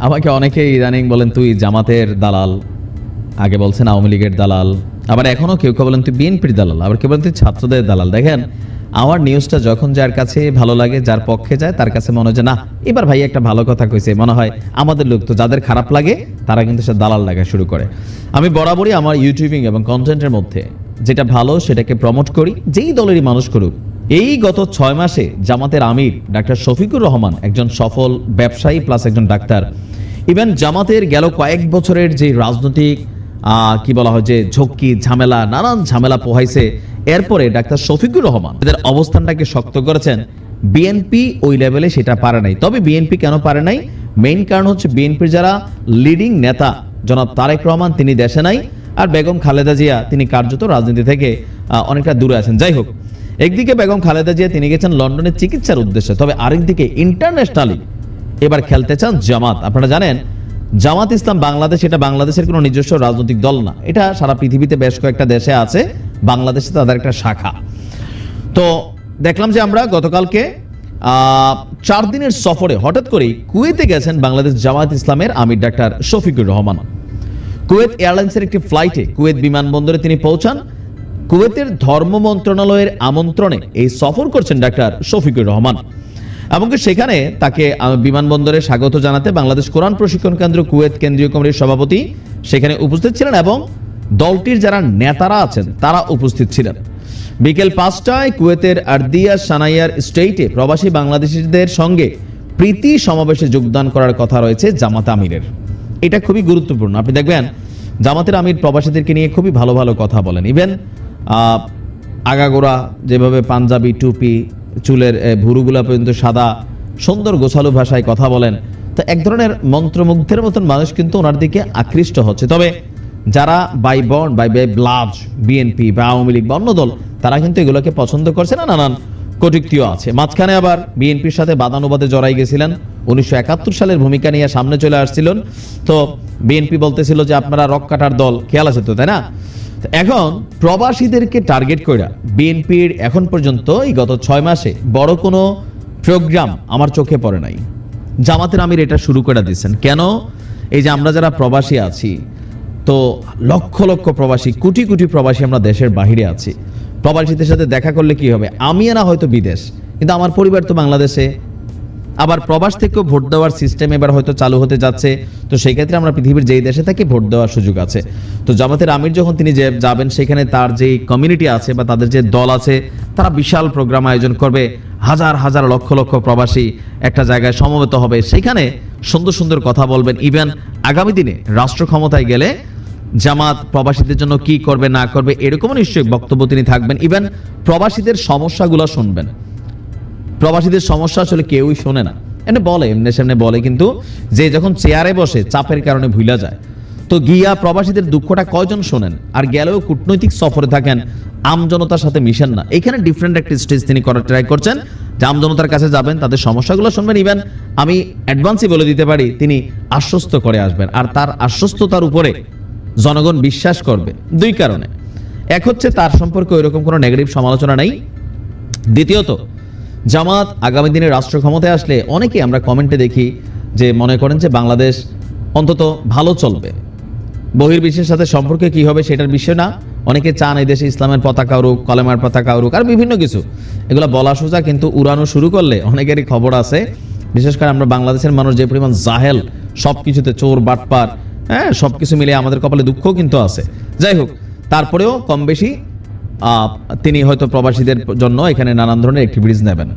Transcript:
আমাকে অনেকেই ইদানিং বলেন তুই জামাতের দালাল, আগে বলছেন আওয়ামী লীগের দালাল, আবার এখনো কেউ কেউ বলেন তুই বিএনপির দালাল, আবার কেউ বলেন তুই ছাত্রদের দালাল। দেখেন, আমার নিউজটা যখন যার কাছে ভালো লাগে, যার পক্ষে যায়, তার কাছে মনে হয় যে না এবার ভাই একটা ভালো কথা কইছে, মনে হয় আমাদের লোক। তো যাদের খারাপ লাগে তারা কিন্তু সে দালাল লাগা শুরু করে। আমি বরাবরই আমার ইউটিউবিং এবং কন্টেন্টের মধ্যে যেটা ভালো সেটাকে প্রমোট করি, যেই দলেরই মানুষ করুক। এই গত 6 মাসে জামাতের আমির ডাক্তার শফিকুর রহমান একজন সফল ব্যবসায়ী প্লাস একজন ডাক্তার। ইভেন জামাতের গেল কয়েক বছরের যে রাজনৈতিক কি বলা হয় যে ঝক্কি ঝামেলা, নানান ঝামেলা পোহাইছে, এরপরে ডাক্তার শফিকুর রহমান এদের অবস্থানটাকে শক্ত করেছেন। বিএনপি ওই লেভেলে সেটা পারে নাই। তবে বিএনপি কেন পারে নাই, মেইন কারণ হচ্ছে বিএনপির যারা লিডিং নেতা জনাব তারেক রহমান তিনি দেশে নাই, আর বেগম খালেদা জিয়া তিনি কার্যত রাজনীতি থেকে অনেকটা দূরে আছেন। যাই হোক, একদিকে বেগম খালেদা জিয়া তিনি গেছেন লন্ডনের চিকিৎসার উদ্দেশ্যে, তবে আরেকদিকে ইন্টারন্যাশনালি এবার খেলতে চান জামাত। আপনারা জানেন জামাত ইসলাম বাংলাদেশ, এটা বাংলাদেশের কোনো নিজস্ব রাজনৈতিক দল না, এটা সারা পৃথিবীতে বেশ কয়েকটা দেশে আছে, বাংলাদেশে তাদের একটা শাখা। তো দেখলাম যে আমরা গতকালকে 4 দিনের সফরে হঠাৎ করেই কুয়েতে গেছেন বাংলাদেশ জামাত ইসলামের আমির ডাক্তার শফিকুর রহমান। কুয়েত এয়ারলাইন্সের একটি ফ্লাইটে কুয়েত বিমানবন্দরে তিনি পৌঁছান। কুয়েতের ধর্ম মন্ত্রণালয়ের আমন্ত্রণে এই সফর করছেন ডাক্তার শফিকুর রহমান। এমনকি সেখানে তাকে বিমানবন্দরে স্বাগত জানাতে বাংলাদেশ কোরআন প্রশিক্ষণ কেন্দ্র কুয়েত কেন্দ্রীয় কমিটির সভাপতি সেখানে উপস্থিত ছিলেন এবং দলটির যারা নেতারা আছেন তারা উপস্থিত ছিলেন। বিকেল 5টায় কুয়েতের আরদিয়া সানাইয়ার স্টেটে প্রবাসী বাংলাদেশিদের সঙ্গে প্রীতি সমাবেশে যোগদান করার কথা রয়েছে জামাত আমিরের। এটা খুবই গুরুত্বপূর্ণ। আপনি দেখবেন জামাতের আমির প্রবাসীদেরকে নিয়ে খুবই ভালো ভালো কথা বলেন। ইভেন আগাগোড়া যেভাবে পাঞ্জাবি টুপি, চুলের ভুরুগুলা পর্যন্ত সাদা, সুন্দর গোছালো ভাষায় কথা বলেন। তো এক ধরনের মন্ত্রমুগ্ধের মতন মানুষ কিন্তু ওনার দিকে আকৃষ্ট হচ্ছে। তবে যারা by born by blood BNP বা আওয়ামী লীগ বা অন্য দল, তারা কিন্তু এগুলোকে পছন্দ করছে না, নানান কটূক্তিও আছে। মাঝখানে আবার বিএনপির সাথে বাদানুবাদে জড়াই গেছিলেন, 1971 সালের ভূমিকা নিয়ে সামনে চলে আসছিলেন। তো বিএনপি বলতেছিল যে আপনারা রক কাটার দল, খেয়াল আছে তো, তাই না? এখন প্রবাসীদেরকে টার্গেট করে বিএনপির এখন পর্যন্ত এই গত 6 মাসে বড় কোনো প্রোগ্রাম আমার চোখে পড়ে নাই। জামাতের আমির এটা শুরু করে দিচ্ছেন কেন? এই যে আমরা যারা প্রবাসী আছি, তো লক্ষ লক্ষ প্রবাসী, কোটি কোটি প্রবাসী আমরা দেশের বাহিরে আছি। প্রবাসীদের সাথে দেখা করলে কি হবে? আমি না হয়তো বিদেশ, কিন্তু আমার পরিবার তো বাংলাদেশে। আবার প্রবাস থেকেও ভোট দেওয়ার সিস্টেম এবার হয়তো চালু হতে যাচ্ছে। তো সেই ক্ষেত্রে আমরা পৃথিবীর যেই দেশে থাকি ভোট দেওয়ার সুযোগ আছে। তো জামাতের আমির যখন তিনি যাবেন, সেখানে তার যেই কমিউনিটি আছে বা তাদের যে দল আছে, তারা বিশাল প্রোগ্রাম আয়োজন করবে। হাজার হাজার লক্ষ লক্ষ প্রবাসী একটা জায়গায় সমবেত হবে, সেখানে সুন্দর সুন্দর কথা বলবেন। ইভেন আগামী দিনে রাষ্ট্র ক্ষমতায় গেলে জামাত প্রবাসীদের জন্য কি করবে না করবে এরকমও নিশ্চয়ই বক্তব্য তিনি থাকবেন। ইভেন প্রবাসীদের সমস্যাগুলো শুনবেন। প্রবাসীদের সমস্যা আসলে কেউই শোনে না, এমনি বলে, এমনি সামনে বলে, কিন্তু যে যখন চেয়ারে বসে চাপের কারণে ভুলা যায়। তো গিয়া প্রবাসীদের দুঃখটা কয়জন শোনেন? আর গেলেও কূটনৈতিক সফরে থাকেন, আমজনতার সাথে মিশেন না। এখানে ডিফারেন্ট একটা স্টেজ তিনি করার ট্রাই করছেন যে আমজনতার কাছে যাবেন, তাদের সমস্যাগুলো শুনবেন। ইভেন আমি অ্যাডভান্সই বলে দিতে পারি তিনি আশ্বস্ত করে আসবেন, আর তার আশ্বস্ততার উপরে জনগণ বিশ্বাস করবে 2 কারণে। এক হচ্ছে তার সম্পর্কে ওইরকম কোনো নেগেটিভ সমালোচনা নেই। দ্বিতীয়ত জামাত আগামী দিনে রাষ্ট্র ক্ষমতায় আসলে অনেকেই আমরা কমেন্টে দেখি যে মনে করেন যে বাংলাদেশ অন্তত ভালো চলবে, বহির্বিশ্বের সাথে সম্পর্কে কি হবে সেটার বিষয় না। অনেকে চান এই দেশে ইসলামের পতাকা উড়ুক, কলেমার পতাকা উড়ুক, আর বিভিন্ন কিছু। এগুলো বলা সোজা, কিন্তু উড়ানো শুরু করলে অনেকেরই খবর আছে। বিশেষ করে আমরা বাংলাদেশের মানুষ যে পরিমাণ জাহেল, সব কিছুতে চোর বাটপার, হ্যাঁ, সবকিছু মিলে আমাদের কপালে দুঃখও কিন্তু আছে। যাই হোক, তারপরেও কম বেশি তিনি হয়তো প্রবাসীদের জন্য এখানে নানান ধরনের অ্যাক্টিভিটিস নেবেন।